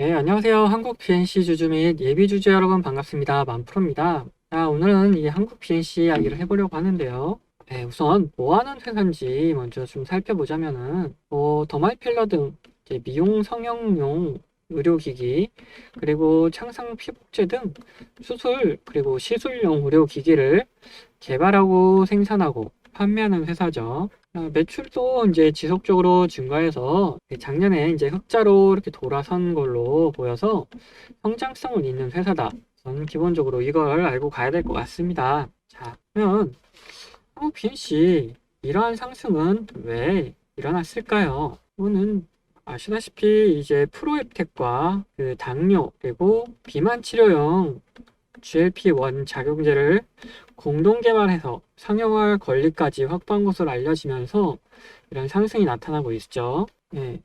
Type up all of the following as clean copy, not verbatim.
네, 안녕하세요. 한국 BNC 주주 및 예비 주주 여러분 반갑습니다. 만프로입니다. 자, 오늘은 이 한국 BNC 이야기를 해보려고 하는데요. 네, 우선 뭐 하는 회사인지 먼저 좀 살펴보자면은 더마이필러 등 이제 미용 성형용 의료기기, 그리고 창상 피복제 등 수술 그리고 시술용 의료기기를 개발하고 생산하고 판매하는 회사죠. 매출도 이제 지속적으로 증가해서 작년에 이제 흑자로 이렇게 돌아선 걸로 보여서 성장성은 있는 회사다. 저는 기본적으로 이걸 알고 가야 될 것 같습니다. 자, 그러면 한국 BNC 이러한 상승은 왜 일어났을까요? 이거는 아시다시피 이제 프로앱텍과 그 당뇨 그리고 비만 치료용 GLP-1 작용제를 공동 개발해서 상용화 권리까지 확보한 것으로 알려지면서 이런 상승이 나타나고 있죠. 예,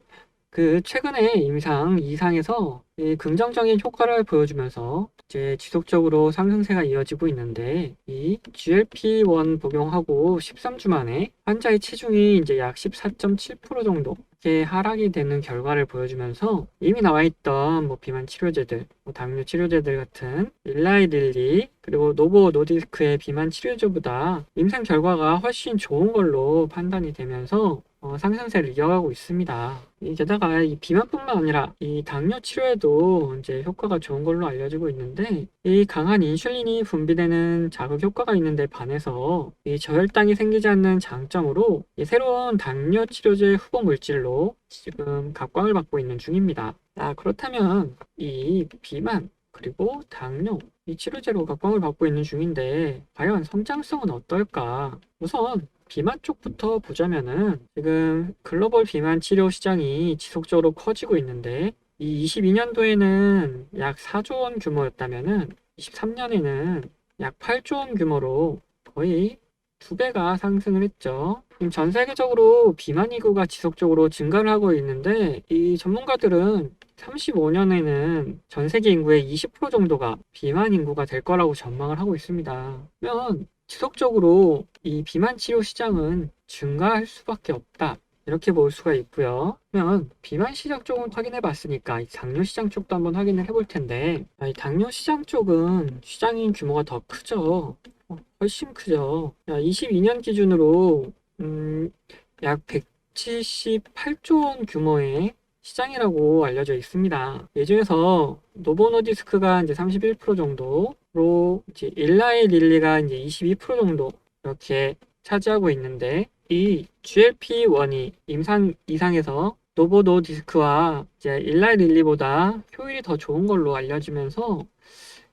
그 최근에 임상 2상에서 긍정적인 효과를 보여주면서 이제 지속적으로 상승세가 이어지고 있는데, 이 GLP-1 복용하고 13주 만에 환자의 체중이 이제 약 14.7% 정도 이렇게 하락이 되는 결과를 보여주면서 이미 나와 있던 비만 치료제들, 당뇨 치료제들 같은 일라이 릴리 그리고 노보 노디스크의 비만 치료제보다 임상 결과가 훨씬 좋은 걸로 판단이 되면서 상승세를 이어가고 있습니다. 게다가 이 비만뿐만 아니라 이 당뇨 치료에도 이제 효과가 좋은 걸로 알려지고 있는데, 이 강한 인슐린이 분비되는 자극 효과가 있는데 반해서 이 저혈당이 생기지 않는 장점으로 이 새로운 당뇨 치료제 후보 물질로 지금 각광을 받고 있는 중입니다. 그렇다면 이 비만 그리고 당뇨 이 치료제로 각광을 받고 있는 중인데 과연 성장성은 어떨까? 우선 비만 쪽부터 보자면은 지금 글로벌 비만 치료 시장이 지속적으로 커지고 있는데, 이 22년도에는 약 4조 원 규모였다면은 23년에는 약 8조 원 규모로 거의 2배가 상승을 했죠. 지금 전 세계적으로 비만 인구가 지속적으로 증가를 하고 있는데, 이 전문가들은 35년에는 전 세계 인구의 20% 정도가 비만 인구가 될 거라고 전망을 하고 있습니다. 그러면 지속적으로 이 비만 치료 시장은 증가할 수밖에 없다, 이렇게 볼 수가 있고요. 그러면 비만 시장 쪽은 확인해 봤으니까 이 당뇨 시장 쪽도 한번 확인을 해볼 텐데, 이 당뇨 시장 쪽은 시장인 규모가 더 크죠. 훨씬 크죠. 22년 기준으로 약 178조 원 규모의 시장이라고 알려져 있습니다. 이 중에서 노보노디스크가 이제 31% 정도로, 이제 일라이 릴리가 이제 22% 정도 이렇게 차지하고 있는데, 이 GLP-1이 임상 이상에서 노보노디스크와 이제 일라이 릴리보다 효율이 더 좋은 걸로 알려지면서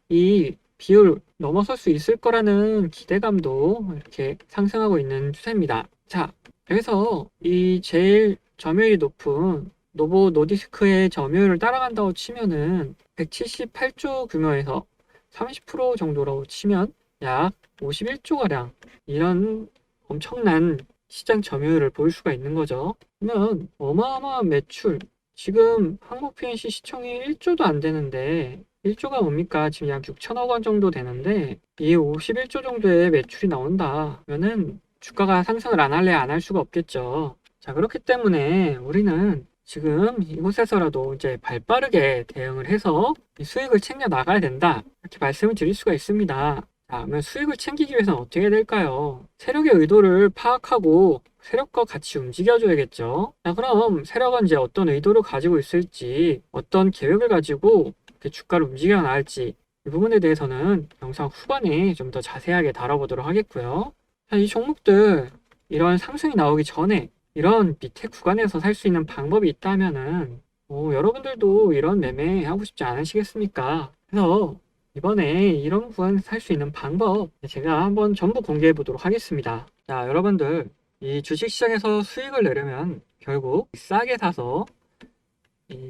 이 비율 넘어설 수 있을 거라는 기대감도 이렇게 상승하고 있는 추세입니다. 자, 여기서 이 제일 점유율이 높은 노보 노디스크의 점유율을 따라간다고 치면은 178조 규모에서 30% 정도로 치면 약 51조가량 이런 엄청난 시장 점유율을 볼 수가 있는 거죠. 그러면 어마어마한 매출, 지금 한국 PNC 시총이 1조도 안 되는데, 1조가 뭡니까? 지금 약 6천억 원 정도 되는데 이 51조 정도의 매출이 나온다 그러면은 주가가 상승을 안 할래 안 할 수가 없겠죠. 자, 그렇기 때문에 우리는 지금 이곳에서라도 이제 발빠르게 대응을 해서 이 수익을 챙겨 나가야 된다, 이렇게 말씀을 드릴 수가 있습니다. 자, 그러면 수익을 챙기기 위해서는 어떻게 해야 될까요? 세력의 의도를 파악하고 세력과 같이 움직여줘야겠죠. 자, 그럼 세력은 이제 어떤 의도를 가지고 있을지, 어떤 계획을 가지고 주가를 움직여 나갈지, 이 부분에 대해서는 영상 후반에 좀 더 자세하게 다뤄보도록 하겠고요. 자, 이 종목들 이런 상승이 나오기 전에 이런 밑에 구간에서 살 수 있는 방법이 있다면은 여러분들도 이런 매매 하고 싶지 않으시겠습니까? 그래서 이번에 이런 구간에서 살 수 있는 방법 제가 한번 전부 공개해 보도록 하겠습니다. 자, 여러분들 이 주식시장에서 수익을 내려면 결국 싸게 사서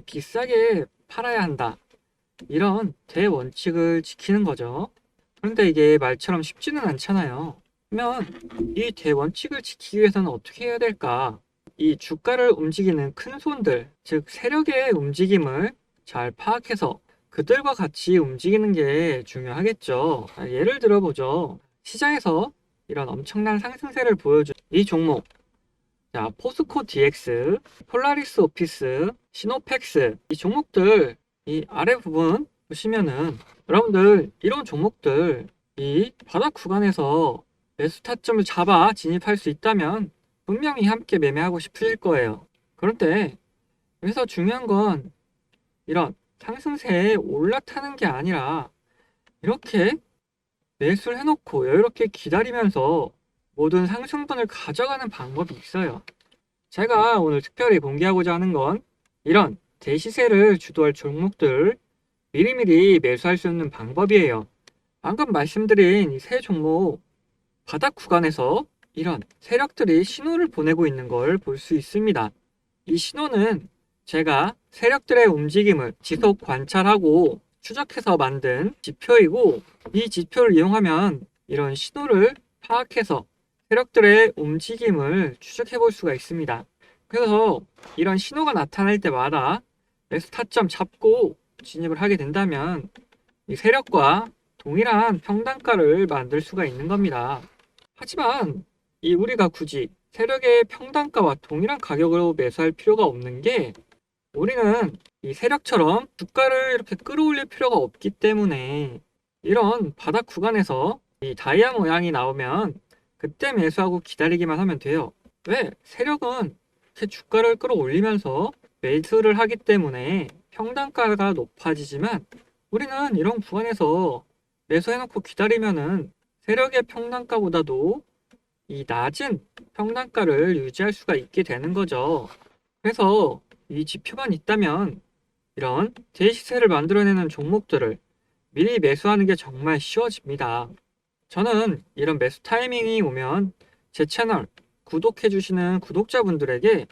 비싸게 팔아야 한다, 이런 대원칙을 지키는 거죠. 그런데 이게 말처럼 쉽지는 않잖아요. 그러면 이 대원칙을 지키기 위해서는 어떻게 해야 될까? 이 주가를 움직이는 큰 손들, 즉 세력의 움직임을 잘 파악해서 그들과 같이 움직이는 게 중요하겠죠. 예를 들어보죠. 시장에서 이런 엄청난 상승세를 보여준 이 종목, 자, 포스코 DX, 폴라리스 오피스, 시노펙스, 이 종목들 이 아래 부분 보시면은 여러분들 이런 종목들 이 바닥 구간에서 매수 타점을 잡아 진입할 수 있다면 분명히 함께 매매하고 싶으실 거예요. 그런데 여기서 중요한 건 이런 상승세에 올라타는 게 아니라 이렇게 매수를 해놓고 여유롭게 기다리면서 모든 상승분을 가져가는 방법이 있어요. 제가 오늘 특별히 공개하고자 하는 건 이런 대시세를 주도할 종목들 미리미리 매수할 수 있는 방법이에요. 방금 말씀드린 이 세 종목 바닥 구간에서 이런 세력들이 신호를 보내고 있는 걸 볼 수 있습니다. 이 신호는 제가 세력들의 움직임을 지속 관찰하고 추적해서 만든 지표이고 이 지표를 이용하면 이런 신호를 파악해서 세력들의 움직임을 추적해 볼 수가 있습니다. 그래서 이런 신호가 나타날 때마다 매수 타점 잡고 진입을 하게 된다면 이 세력과 동일한 평단가를 만들 수가 있는 겁니다. 하지만 이 우리가 굳이 세력의 평단가와 동일한 가격으로 매수할 필요가 없는 게 우리는 이 세력처럼 주가를 이렇게 끌어올릴 필요가 없기 때문에 이런 바닥 구간에서 이 다이아 모양이 나오면 그때 매수하고 기다리기만 하면 돼요. 왜? 세력은 이렇게 주가를 끌어올리면서 매수를 하기 때문에 평단가가 높아지지만 우리는 이런 구간에서 매수해놓고 기다리면은 세력의 평단가보다도 이 낮은 평단가를 유지할 수가 있게 되는 거죠. 그래서 이 지표만 있다면 이런 대시세를 만들어내는 종목들을 미리 매수하는 게 정말 쉬워집니다. 저는 이런 매수 타이밍이 오면 제 채널 구독해 주시는 구독자분들에게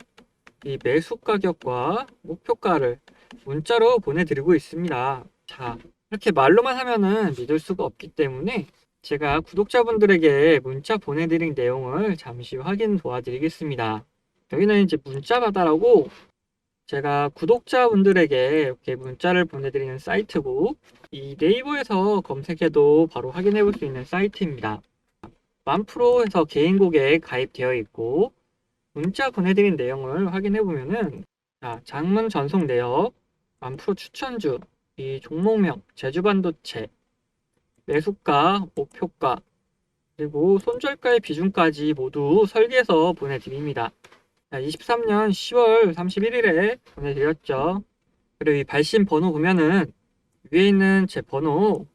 이 매수 가격과 목표가를 문자로 보내드리고 있습니다. 자, 이렇게 말로만 하면은 믿을 수가 없기 때문에 제가 구독자분들에게 문자 보내드린 내용을 잠시 확인 도와드리겠습니다. 여기는 이제 문자 바다라고 제가 구독자분들에게 이렇게 문자를 보내드리는 사이트고 이 네이버에서 검색해도 바로 확인해 볼 수 있는 사이트입니다. 만프로에서 개인 고객 가입되어 있고 문자 보내드린 내용을 확인해 보면은 장문 전송 내역, 만프로 추천주, 이 종목명, 제주반도체, 매수가, 목표가, 그리고 손절가의 비중까지 모두 설계해서 보내드립니다. 23년 10월 31일에 보내드렸죠. 그리고 이 발신 번호 보면은 위에 있는 제 번호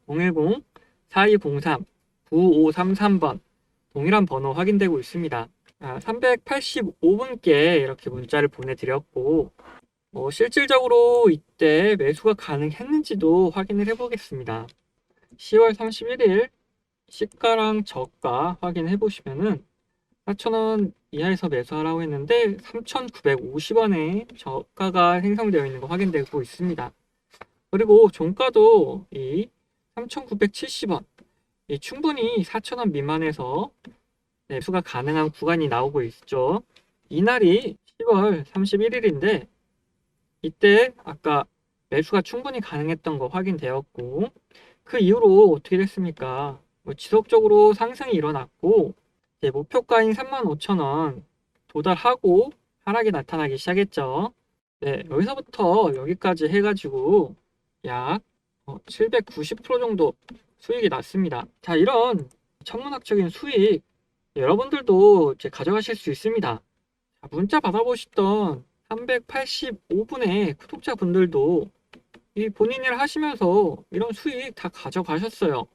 010-4203-9533번 동일한 번호 확인되고 있습니다. 385분께 이렇게 문자를 보내드렸고 실질적으로 이때 매수가 가능했는지도 확인을 해보겠습니다. 10월 31일 시가랑 저가 확인해 보시면은 4,000원 이하에서 매수하라고 했는데 3,950원에 저가가 생성되어 있는 거 확인되고 있습니다. 그리고 종가도 이 3,970원 이 충분히 4,000원 미만에서 매수가 가능한 구간이 나오고 있죠. 이날이 10월 31일인데 이때 아까 매수가 충분히 가능했던 거 확인되었고 그 이후로 어떻게 됐습니까? 지속적으로 상승이 일어났고 이제 목표가인 35,000원 도달하고 하락이 나타나기 시작했죠. 네, 여기서부터 여기까지 해가지고 약 790% 정도 수익이 났습니다. 자, 이런 천문학적인 수익 여러분들도 이제 가져가실 수 있습니다. 자, 문자 받아보시던 385분의 구독자분들도 이 본인 일 하시면서 이런 수익 다 가져가셨어요.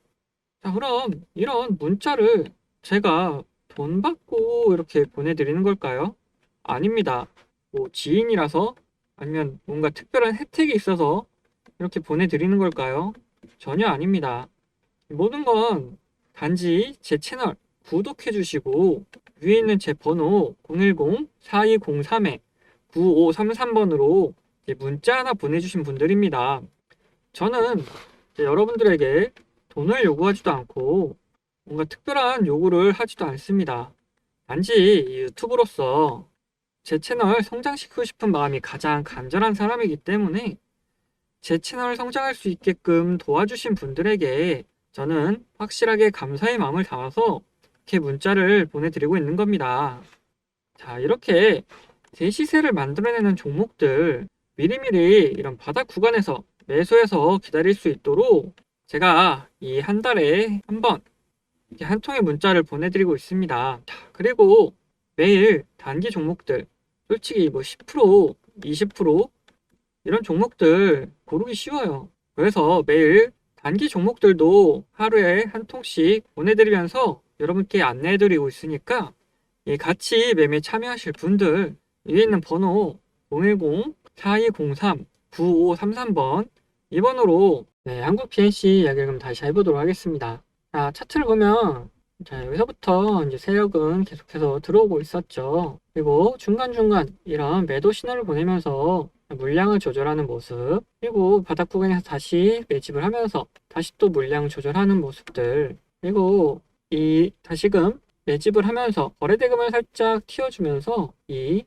자, 그럼 이런 문자를 제가 돈 받고 이렇게 보내드리는 걸까요? 아닙니다. 뭐 지인이라서 아니면 뭔가 특별한 혜택이 있어서 이렇게 보내드리는 걸까요? 전혀 아닙니다. 모든 건 단지 제 채널 구독해 주시고 위에 있는 제 번호 010-4203-9533번으로 문자 하나 보내주신 분들입니다. 저는 여러분들에게 돈을 요구하지도 않고 뭔가 특별한 요구를 하지도 않습니다. 단지 유튜브로서 제 채널 성장시키고 싶은 마음이 가장 간절한 사람이기 때문에 제 채널 성장할 수 있게끔 도와주신 분들에게 저는 확실하게 감사의 마음을 담아서 이렇게 문자를 보내드리고 있는 겁니다. 자, 이렇게 대시세를 만들어내는 종목들 미리미리 이런 바닥 구간에서 매수해서 기다릴 수 있도록 제가 이 한 달에 한 번 이렇게 한 통의 문자를 보내드리고 있습니다. 자, 그리고 매일 단기 종목들, 솔직히 뭐 10%, 20% 이런 종목들 고르기 쉬워요. 그래서 매일 단기 종목들도 하루에 한 통씩 보내드리면서 여러분께 안내해드리고 있으니까 같이 매매 참여하실 분들 위에 있는 번호 010-4203-9533번 이 번호로 한국 PNC 이야기를 그럼 다시 해보도록 하겠습니다. 자, 차트를 보면 자, 여기서부터 이제 세력은 계속해서 들어오고 있었죠. 그리고 중간중간 이런 매도 신호를 보내면서 물량을 조절하는 모습, 그리고 바닥 부근에서 다시 매집을 하면서 다시 또 물량 조절하는 모습들, 그리고 이 다시금 매집을 하면서 거래대금을 살짝 틔워주면서 이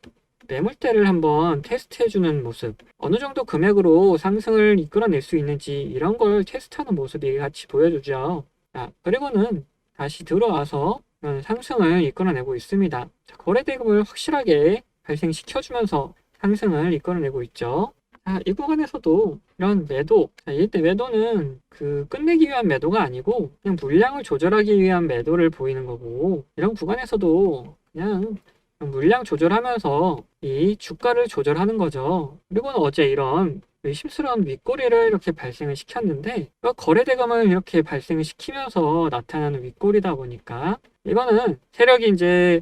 매물대를 한번 테스트해주는 모습, 어느 정도 금액으로 상승을 이끌어낼 수 있는지 이런 걸 테스트하는 모습이 같이 보여주죠. 자, 그리고는 다시 들어와서 상승을 이끌어내고 있습니다. 자, 거래대금을 확실하게 발생시켜주면서 상승을 이끌어내고 있죠. 자, 이 구간에서도 이런 매도, 자, 이때 매도는 끝내기 위한 매도가 아니고 그냥 물량을 조절하기 위한 매도를 보이는 거고, 이런 구간에서도 그냥 물량 조절하면서 이 주가를 조절하는 거죠. 그리고는 어제 이런 의심스러운 윗꼬리를 이렇게 발생을 시켰는데, 거래대금을 이렇게 발생을 시키면서 나타나는 윗꼬리다 보니까 이거는 세력이 이제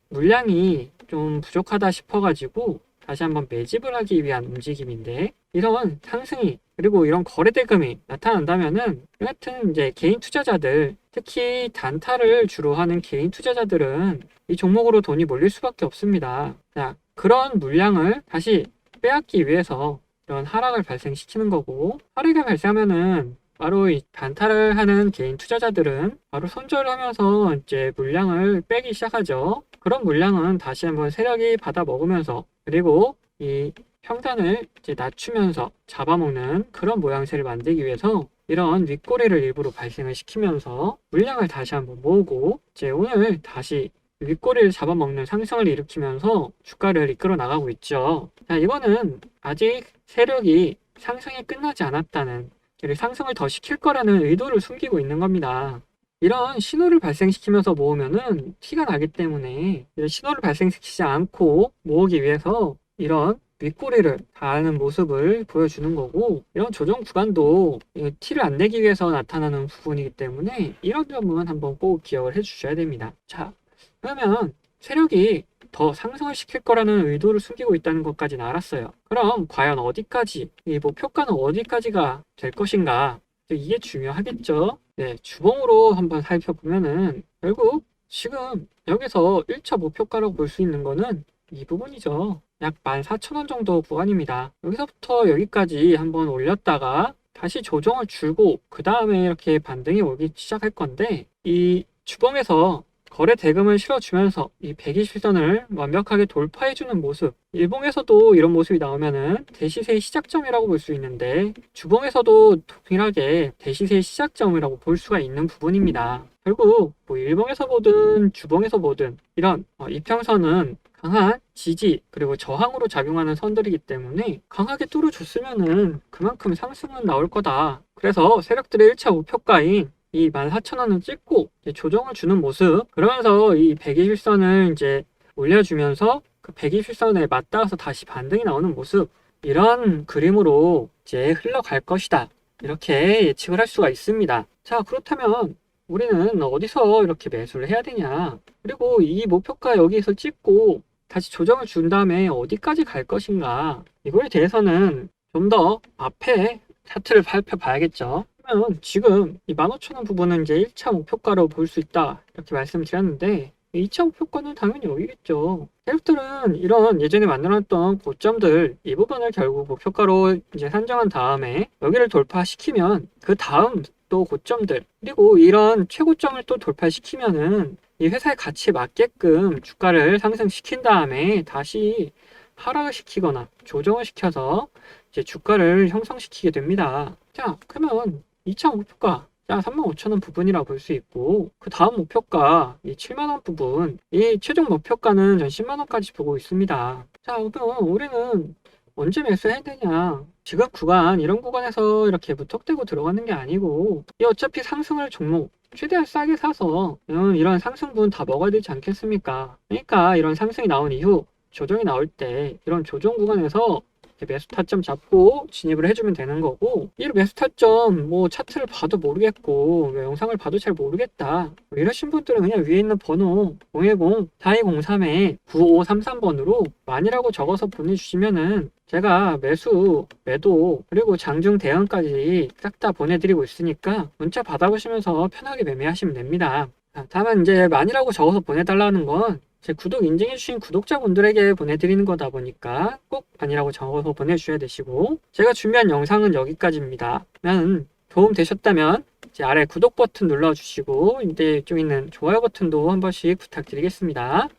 물량이 좀 부족하다 싶어가지고 다시 한번 매집을 하기 위한 움직임인데, 이런 상승이 그리고 이런 거래대금이 나타난다면은 여하튼 이제 개인 투자자들, 특히 단타를 주로 하는 개인 투자자들은 이 종목으로 돈이 몰릴 수밖에 없습니다. 자, 그런 물량을 다시 빼앗기 위해서 이런 하락을 발생시키는 거고, 하락이 발생하면은 바로 이 단타를 하는 개인 투자자들은 바로 손절을 하면서 이제 물량을 빼기 시작하죠. 그런 물량은 다시 한번 세력이 받아 먹으면서, 그리고 이 평단을 이제 낮추면서 잡아먹는 그런 모양새를 만들기 위해서 이런 윗꼬리를 일부러 발생을 시키면서 물량을 다시 한번 모으고, 이제 오늘 다시 윗꼬리를 잡아먹는 상승을 일으키면서 주가를 이끌어 나가고 있죠. 자, 이거는 아직 세력이 상승이 끝나지 않았다는, 그리고 상승을 더 시킬 거라는 의도를 숨기고 있는 겁니다. 이런 신호를 발생시키면서 모으면은 티가 나기 때문에 이런 신호를 발생시키지 않고 모으기 위해서 이런 윗꼬리를 다하는 모습을 보여주는 거고, 이런 조정 구간도 티를 안 내기 위해서 나타나는 부분이기 때문에 이런 점은 한번 꼭 기억을 해 주셔야 됩니다. 자, 그러면 세력이 더 상승을 시킬 거라는 의도를 숨기고 있다는 것까지는 알았어요. 그럼 과연 어디까지, 이 목표가는 어디까지가 될 것인가? 이게 중요하겠죠. 네, 주봉으로 한번 살펴보면은 결국 지금 여기서 1차 목표가라고 볼 수 있는 거는 이 부분이죠. 약 14,000원 정도 구간입니다. 여기서부터 여기까지 한번 올렸다가 다시 조정을 주고 그 다음에 이렇게 반등이 오기 시작할 건데, 이 주봉에서 거래 대금을 실어주면서 이 120선을 완벽하게 돌파해주는 모습, 일봉에서도 이런 모습이 나오면은 대시세의 시작점이라고 볼 수 있는데, 주봉에서도 동일하게 대시세의 시작점이라고 볼 수가 있는 부분입니다. 결국 뭐 일봉에서 보든 주봉에서 보든 이런 이평선은 강한 지지 그리고 저항으로 작용하는 선들이기 때문에 강하게 뚫어줬으면은 그만큼 상승은 나올 거다. 그래서 세력들의 1차 목표가인 이 14,000원을 찍고 조정을 주는 모습, 그러면서 이 121선을 이제 올려주면서 그 121선에 맞닿아서 다시 반등이 나오는 모습, 이런 그림으로 이제 흘러갈 것이다, 이렇게 예측을 할 수가 있습니다. 자, 그렇다면 우리는 어디서 이렇게 매수를 해야 되냐, 그리고 이 목표가 여기서 찍고 다시 조정을 준 다음에 어디까지 갈 것인가, 이거에 대해서는 좀 더 앞에 차트를 살펴봐야겠죠. 그러면 지금 이 15,000원 부분은 이제 1차 목표가로 볼 수 있다, 이렇게 말씀드렸는데 2차 목표가는 당연히 여기겠죠. 세력들은 이런 예전에 만들어놨던 고점들, 이 부분을 결국 목표가로 이제 산정한 다음에 여기를 돌파시키면 그 다음 또 고점들, 그리고 이런 최고점을 또 돌파시키면은 이 회사의 가치에 맞게끔 주가를 상승시킨 다음에 다시 하락을 시키거나 조정을 시켜서 이제 주가를 형성시키게 됩니다. 자, 그러면 2차 목표가 35,000원 부분이라고 볼 수 있고, 그 다음 목표가 이 7만원 부분, 이 최종 목표가는 전 10만원까지 보고 있습니다. 자, 그러면 우리는 언제 매수해야 되냐. 지급 구간, 이런 구간에서 이렇게 무턱대고 들어가는 게 아니고, 이 어차피 상승할 종목, 최대한 싸게 사서 이런 상승분 다 먹어야 되지 않겠습니까? 그러니까 이런 상승이 나온 이후 조정이 나올 때 이런 조정 구간에서 매수 타점 잡고 진입을 해주면 되는 거고, 이 매수 타점 뭐 차트를 봐도 모르겠고 뭐 영상을 봐도 잘 모르겠다 뭐 이러신 분들은 그냥 위에 있는 번호 010-4203-9533번으로 만이라고 적어서 보내주시면은 제가 매수, 매도, 그리고 장중 대응까지 싹 다 보내드리고 있으니까 문자 받아보시면서 편하게 매매하시면 됩니다. 다만 이제 만이라고 적어서 보내달라는 건 제 구독 인증해주신 구독자분들에게 보내드리는 거다 보니까 꼭 만이라고 적어서 보내주셔야 되시고, 제가 준비한 영상은 여기까지입니다. 도움 되셨다면 이제 아래 구독 버튼 눌러주시고 이제 좀 있는 좋아요 버튼도 한 번씩 부탁드리겠습니다.